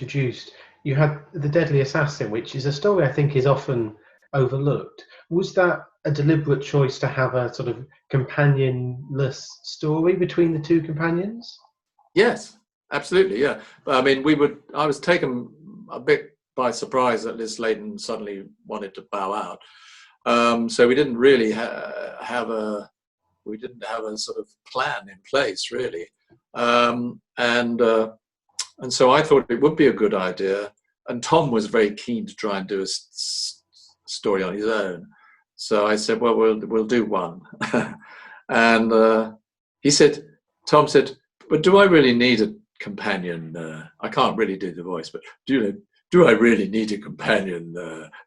introduced, you had The Deadly Assassin, which is a story I think is often overlooked. Was that a deliberate choice to have a sort of companionless story between the two companions? Yes, absolutely, yeah. I mean, I was taken a bit by surprise that Liz Sladen suddenly wanted to bow out. So we didn't really have a sort of plan in place, really. And so I thought it would be a good idea. And Tom was very keen to try and do a story on his own. So I said, well, we'll do one. And Tom said, but do I really need a companion? I can't really do the voice, but do I really need a companion,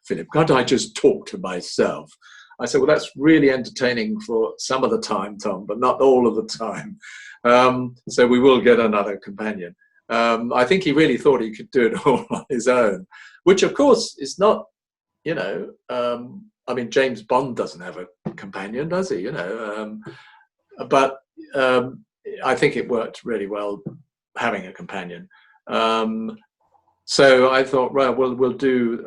Philip? Can't I just talk to myself? I said, well, that's really entertaining for some of the time, Tom, but not all of the time. So we will get another companion. I think he really thought he could do it all on his own, which of course is not, I mean, James Bond doesn't have a companion, does he? But I think it worked really well having a companion. So I thought, right, we'll do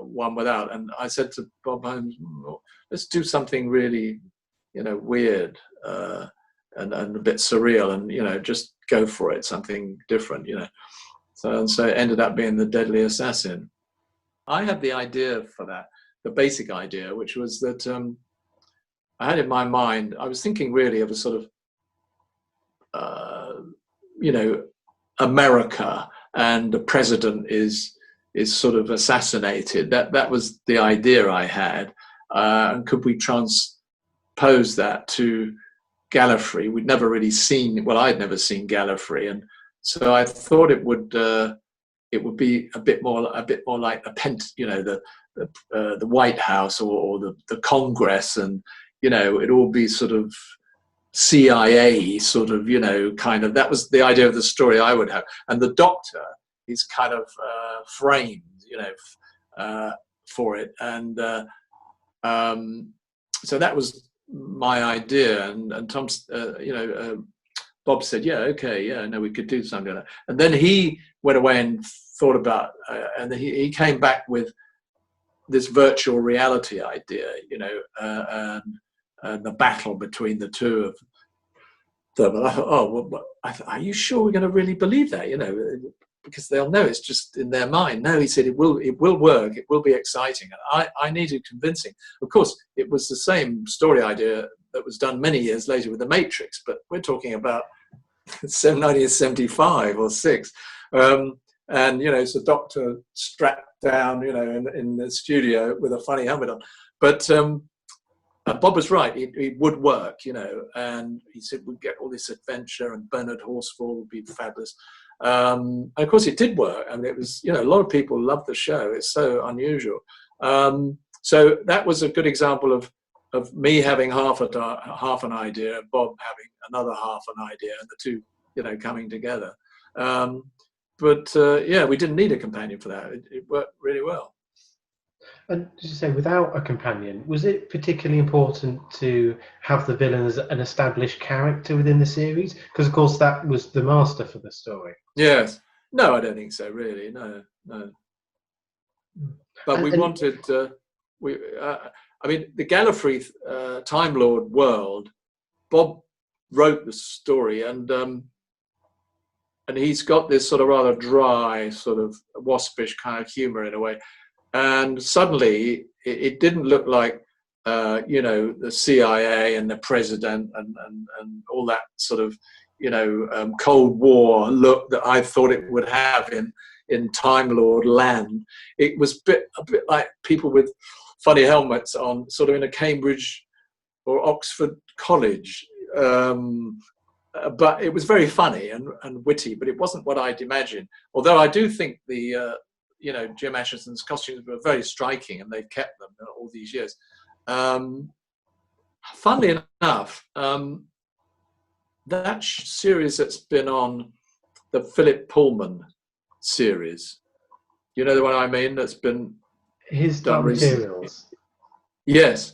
one without. And I said to Bob Holmes, let's do something really, weird and a bit surreal, and just go for it, something different, So it ended up being The Deadly Assassin. I had the idea for that, the basic idea, which was that I had in my mind, I was thinking really of a sort of, America, and the president is sort of assassinated. That was the idea I had. And could we transpose that to Gallifrey? We'd never really seen, well, I'd never seen Gallifrey, and so I thought it would be a bit more like the White House or the Congress, and it'd all be sort of CIA sort of, kind of, that was the idea of the story I would have. And the Doctor is kind of framed, for it. And so that was my idea. And Tom's, Bob said, yeah, okay, yeah, no, we could do something like that. And then he went away and thought about, and he came back with this virtual reality idea, and the battle between the two of them. And I thought, are you sure we're going to really believe that? Because they'll know it's just in their mind. No, he said it will work. It will be exciting. And I needed convincing. Of course, it was the same story idea that was done many years later with The Matrix, but we're talking about 1975 or 6. And so Doctor strapped down, in the studio with a funny helmet on. But Bob was right. It would work, and he said we'd get all this adventure, and Bernard Horsfall would be fabulous. And of course, it did work. I mean, it was, a lot of people loved the show. It's so unusual. So that was a good example of me having half an idea, and Bob having another half an idea, and the two, coming together. But we didn't need a companion for that. It worked really well. And as you say, without a companion, was it particularly important to have the villain as an established character within the series? Because, of course, that was the master for the story. Yes. No, I don't think so, really. No. But we wanted... I mean, the Gallifrey Time Lord world, Bob wrote the story, and he's got this sort of rather dry, sort of waspish kind of humour in a way. And suddenly, it didn't look like, the CIA and the president and all that sort of, Cold War look that I thought it would have in Time Lord land. It was a bit like people with funny helmets on, sort of in a Cambridge or Oxford college. But it was very funny and witty, but it wasn't what I'd imagined. Although I do think the... Jim Asherson's costumes were very striking, and they've kept them all these years. Funnily enough, that series that's been on, the Philip Pullman series, you know the one I mean, that's been his done materials. Yes.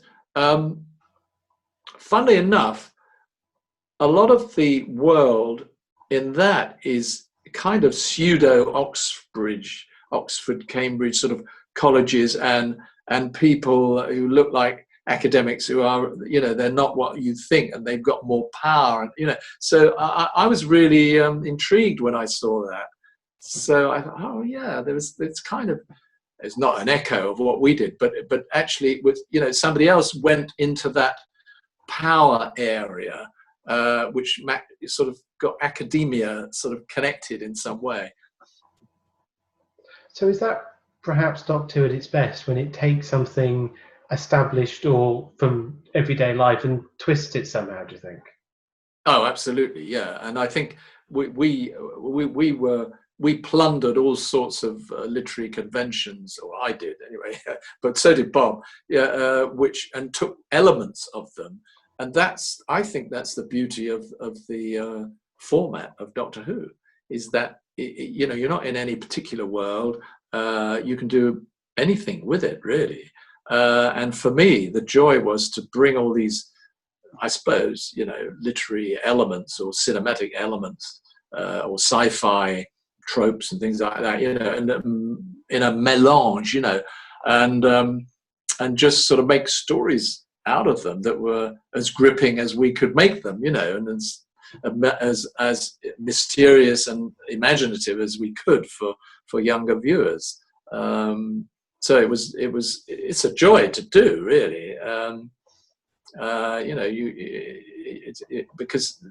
Funnily enough, a lot of the world in that is kind of pseudo Oxford, Cambridge sort of colleges and people who look like academics who are, you know, they're not what you think, and they've got more power, and, you know, so I was really intrigued when I saw that. So I thought, oh yeah, it's kind of, it's not an echo of what we did, but actually it was, you know, somebody else went into that power area, which sort of got academia sort of connected in some way. So is that perhaps Doctor Who at its best, when it takes something established or from everyday life and twists it somehow, do you think? Oh, absolutely, yeah. And I think we plundered all sorts of literary conventions, or I did anyway, but so did Bob, yeah, and took elements of them. And I think that's the beauty of the format of Doctor Who, is that, you know, you're not in any particular world. You can do anything with it, really. And for me, the joy was to bring all these, I suppose, you know, literary elements or cinematic elements or sci-fi tropes and things like that, you know, and in a melange, you know, and just sort of make stories out of them that were as gripping as we could make them, you know, and as mysterious and imaginative as we could for younger viewers. So it's a joy to do, really. You know, because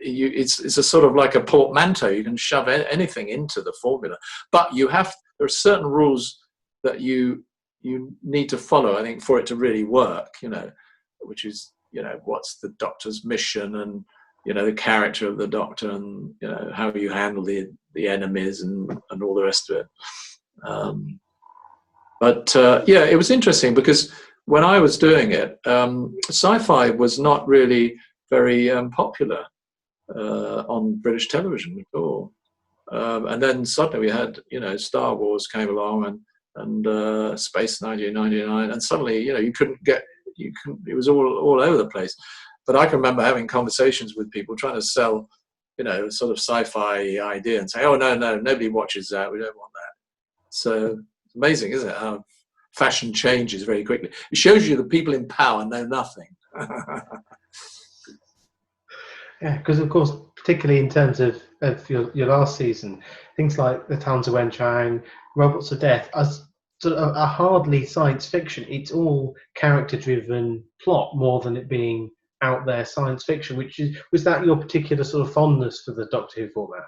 it's a sort of like a portmanteau. You can shove anything into the formula, but there are certain rules that you need to follow, I think, for it to really work, you know, which is, you know, what's the Doctor's mission, and, you know, the character of the Doctor, and, you know, how you handle the enemies and all the rest of it. Yeah, it was interesting because when I was doing it, sci-fi was not really very popular on British television at all. And then suddenly we had, you know, Star Wars came along, and Space 1999, and suddenly, you know, it was all over the place. But I can remember having conversations with people trying to sell, you know, sort of sci-fi idea, and say, oh, no, nobody watches that, we don't want that. So it's amazing, isn't it, how fashion changes very quickly. It shows you the people in power know nothing. Yeah, because of course, particularly in terms of your last season, things like the Towns of Wenchang, Robots of Death are hardly science fiction. It's all character-driven plot more than it being out there science fiction. Was that your particular sort of fondness for the Doctor Who format?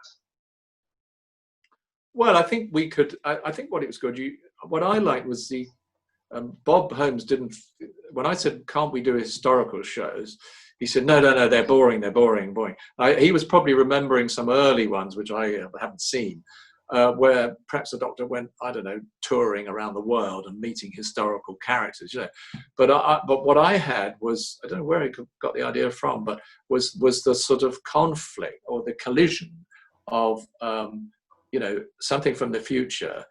Well, I think we could. I think what it was good. What I liked was the Bob Holmes didn't. When I said, "Can't we do historical shows?" he said, "No, they're boring. He was probably remembering some early ones which I haven't seen, where perhaps the Doctor went, I don't know, touring around the world and meeting historical characters, you know. But what I had was, I don't know where he got the idea from, but was the sort of conflict or the collision of you know, something from the future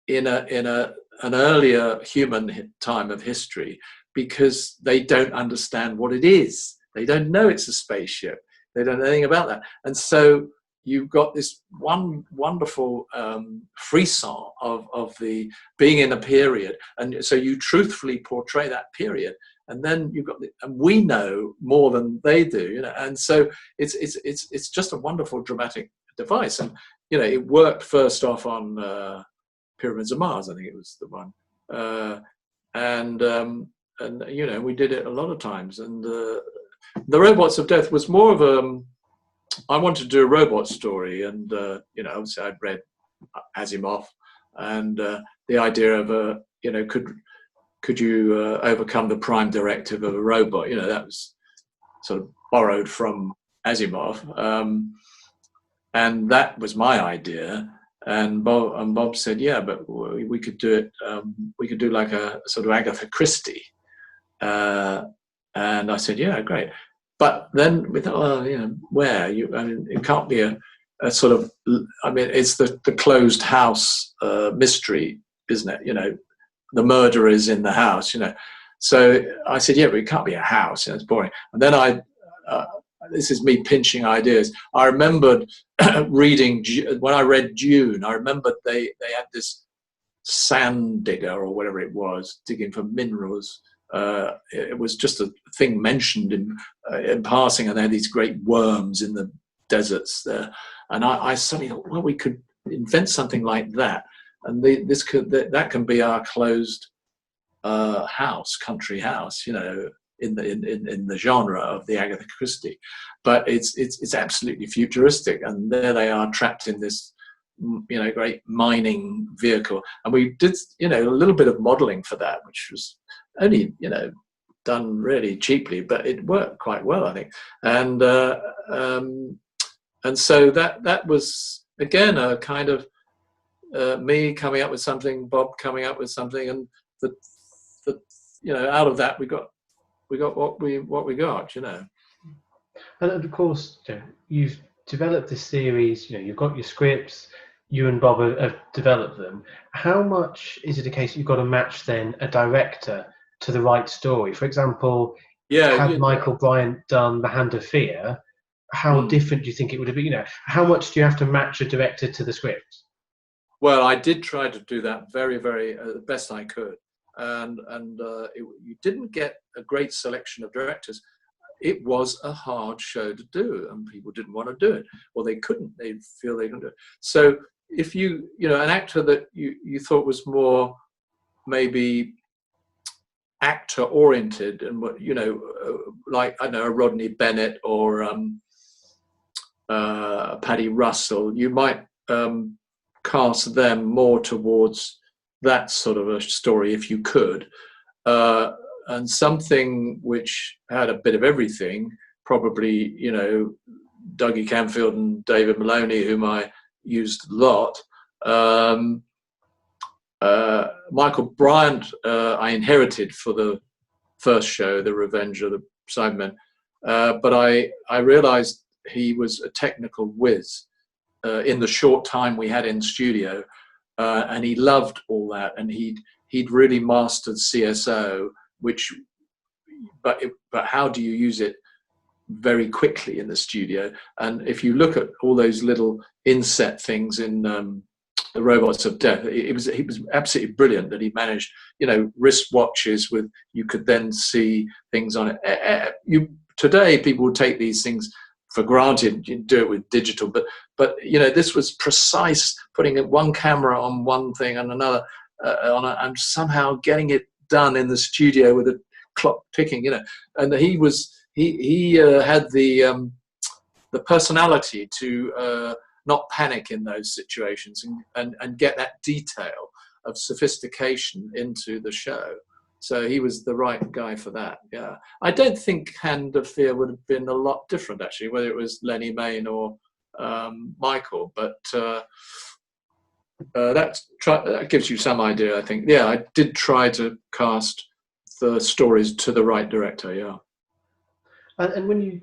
in an earlier human time of history, because they don't understand what it is. They don't know it's a spaceship. They don't know anything about that. And so you've got this wonderful frisson of the being in a period. And so you truthfully portray that period. And then you've got, and we know more than they do, you know. And so it's just a wonderful dramatic device. And, you know, it worked first off on Pyramids of Mars, I think it was the one. And you know, we did it a lot of times. And the Robots of Death was more of I wanted to do a robot story, and you know, obviously I'd read Asimov, and the idea of you know, could you overcome the prime directive of a robot? You know, that was sort of borrowed from Asimov, and that was my idea. And Bob said, yeah, but we could do it. We could do like a sort of Agatha Christie. And I said, yeah, great. But then we thought, well, you know, where? I mean, it can't be a sort of, I mean, it's the closed house mystery, isn't it? You know, the murderer is in the house, you know. So I said, yeah, but it can't be a house. You know, it's boring. And then this is me pinching ideas. I remembered reading, when I read Dune, I remembered they had this sand digger or whatever it was, digging for minerals. It was just a thing mentioned in passing, and they had these great worms in the deserts there. And I suddenly thought, well, we could invent something like that, and that can be our closed house, country house, you know, in the genre of the Agatha Christie. But it's absolutely futuristic, and there they are trapped in this, you know, great mining vehicle. And we did, you know, a little bit of modeling for that, which was only, you know, done really cheaply, but it worked quite well, I think. And so that was again a kind of me coming up with something, Bob coming up with something, and the you know, out of that we got what we got, you know. And of course, you know, you've developed this series. You know, you've got your scripts. You and Bob have developed them. How much is it a case you've got to match then a director to the right story? For example, had Michael Bryant done The Hand of Fear, how different do you think it would have been? You know, how much do you have to match a director to the script? Well, I did try to do that very, very the best I could, and you didn't get a great selection of directors. It was a hard show to do, and people didn't want to do it, or they couldn't. They feel they couldn't do it. So if you know, an actor that you thought was more maybe actor oriented, and you know, like, I don't know, Rodney Bennett or Paddy Russell, you might cast them more towards that sort of a story if you could, and something which had a bit of everything, probably, you know, Dougie Camfield and David Maloney, whom I used a lot. Michael Bryant I inherited for the first show, The Revenge of the Cybermen, but I realized he was a technical whiz in the short time we had in studio, and he loved all that, and he'd really mastered CSO, but how do you use it very quickly in the studio? And if you look at all those little inset things in The Robots of Death, he was absolutely brilliant that he managed, you know, wristwatches with, you could then see things on it. Today people would take these things for granted, you do it with digital, but you know, this was precise, putting one camera on one thing and another and somehow getting it done in the studio with a clock ticking, you know. And he had the personality to not panic in those situations, and get that detail of sophistication into the show. So he was the right guy for that. Yeah, I don't think Hand of Fear would have been a lot different, actually, whether it was Lenny Mayne or Michael. But that gives you some idea, I think. Yeah, I did try to cast the stories to the right director. Yeah. And when you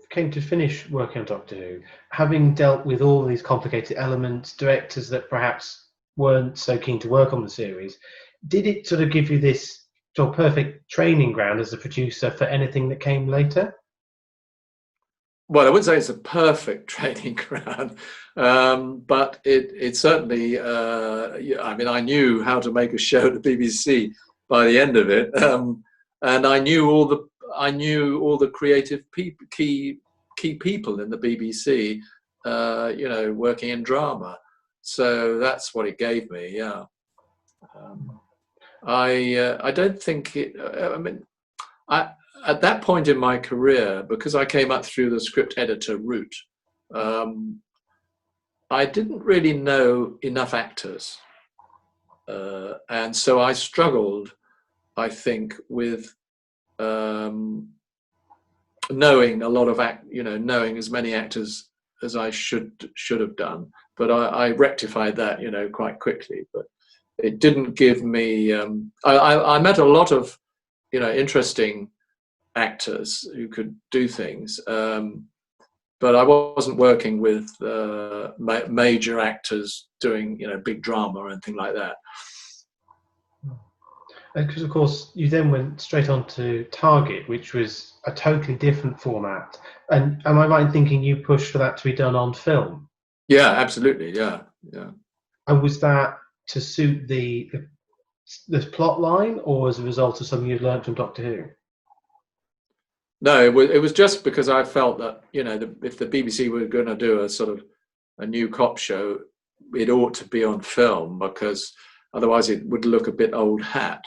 came to finish working on Doctor Who, having dealt with all these complicated elements, directors that perhaps weren't so keen to work on the series, did it sort of give you this sort of perfect training ground as a producer for anything that came later? Well, I wouldn't say it's a perfect training ground, but it certainly, I mean, I knew how to make a show at the BBC by the end of it, and I knew all the creative key people in the BBC, you know, working in drama. So that's what it gave me. Yeah. I don't think it. I mean, at that point in my career, because I came up through the script editor route, I didn't really know enough actors, and so I struggled, I think, with knowing a lot of knowing as many actors as I should have done. But I rectified that, you know, quite quickly. But it didn't give me. I met a lot of, you know, interesting actors who could do things, but I wasn't working with major actors doing, you know, big drama or anything like that. Because of course you then went straight on to Target, which was a totally different format. And am I right in thinking you pushed for that to be done on film? Yeah, absolutely. Yeah, yeah. And was that to suit the plot line, or as a result of something you'd learned from Doctor Who? No, it was just because I felt that, you know, if the BBC were going to do a sort of a new cop show, it ought to be on film, because otherwise it would look a bit old hat.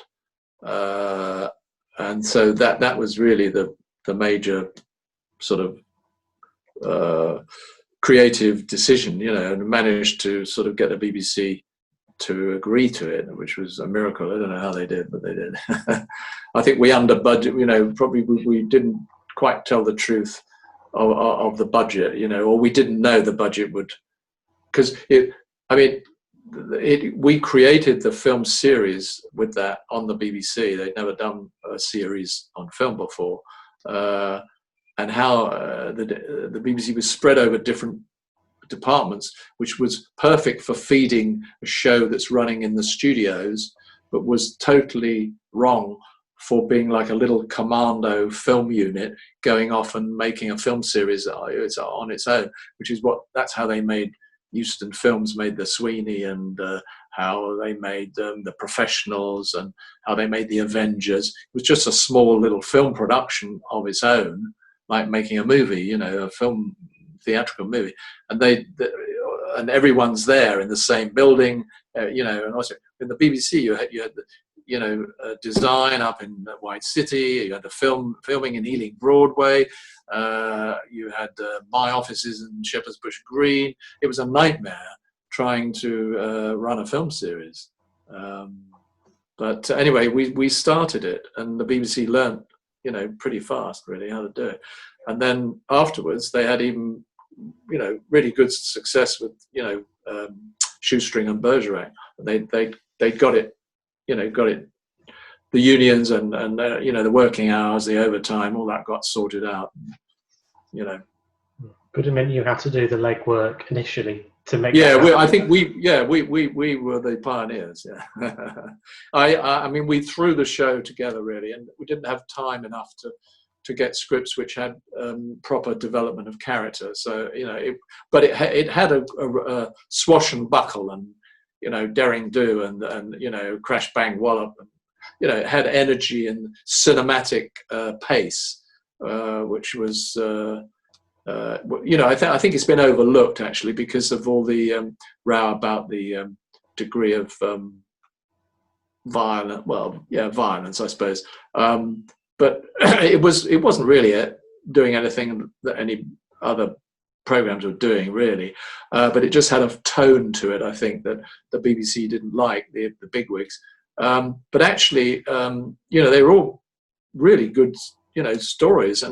And so that was really the major sort of creative decision, you know, and managed to sort of get the BBC to agree to it, which was a miracle. I don't know how they did, but they did. I think we under budget, you know, probably we didn't quite tell the truth of the budget, you know, or we didn't know the budget would, because we created the film series with that on the BBC. They'd never done a series on film before. And how the BBC was spread over different departments, which was perfect for feeding a show that's running in the studios, but was totally wrong for being like a little commando film unit going off and making a film series on its own, that's how they made Euston Films, made the Sweeney, and how they made the Professionals, and how they made the Avengers. It was just a small little film production of its own, like making a movie, you know, a film theatrical movie, and and everyone's there in the same building, you know. And also in the BBC, you had the, you know, design up in White City. You had the filming in Ealing Broadway. You had my offices in Shepherd's Bush Green. It was a nightmare trying to run a film series. But anyway, we started it, and the BBC learnt, you know, pretty fast really how to do it. And then afterwards, they had even, you know, really good success with, you know, Shoestring and Bergerac. They got it, you know, the unions and you know, the working hours, the overtime, all that got sorted out, you know. But it meant you had to do the legwork initially to make. Yeah, I think we were the pioneers. Yeah, I mean, we threw the show together really, and we didn't have time enough to get scripts which had proper development of character. So, you know, it had a swash and buckle, and, you know, daring do, and you know, crash bang wallop, and, you know, it had energy and cinematic pace, which was, you know, I think it's been overlooked actually because of all the row about the degree of violence, I suppose. But it wasn't really doing anything that any other programs were doing really, but it just had a tone to it, I think, that the BBC didn't like, the bigwigs. But actually, you know, they were all really good, you know, stories,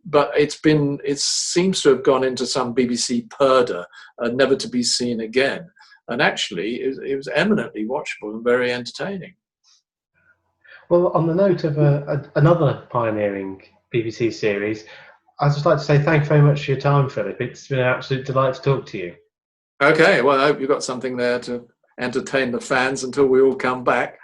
but it seems to have gone into some BBC purdah, never to be seen again. And actually, it was eminently watchable and very entertaining. Well, on the note of another pioneering BBC series, I'd just like to say thank you very much for your time, Philip. It's been an absolute delight to talk to you. Okay, well, I hope you've got something there to entertain the fans until we all come back.